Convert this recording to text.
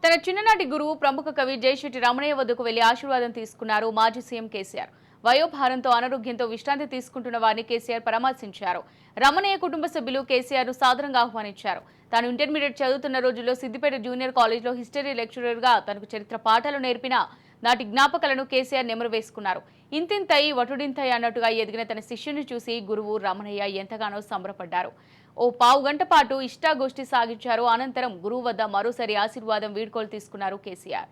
తన చిన్ననాటి గురువు ప్రముఖ కవి జయశెట్టి రమణయ్య వద్దకు వెళ్లి ఆశీర్వాదం తీసుకున్నారు మాజీ సీఎం కేసీఆర్. వయోభారంతో అనారోగ్యంతో విశ్రాంతి తీసుకుంటున్న వారిని కేసీఆర్ పరామర్శించారు. రమణయ్య కుటుంబ సభ్యులు కేసీఆర్ ను సాదరంగా ఆహ్వానించారు. తాను ఇంటర్మీడియట్ చదువుతున్న రోజుల్లో సిద్దిపేట జూనియర్ కాలేజ్లో హిస్టరీ లెక్చరర్ గా తనకు చరిత్ర పాఠాలు నేర్పిన నాటి జ్ఞాపకాలను కేసీఆర్ నెమరు వేసుకున్నారు. ఇంతింతై వటుడింతై అన్నట్టుగా ఎదిగిన తన శిష్యుని చూసి గురువు రమణయ్య ఎంతగానో సంబరపడ్డారు. ఓ పావుగంట పాటు ఇష్టాగోష్ఠి సాగించారు. అనంతరం గురువు వద్ద మరోసారి ఆశీర్వాదం వీడ్కోలు తీసుకున్నారు కేసీఆర్.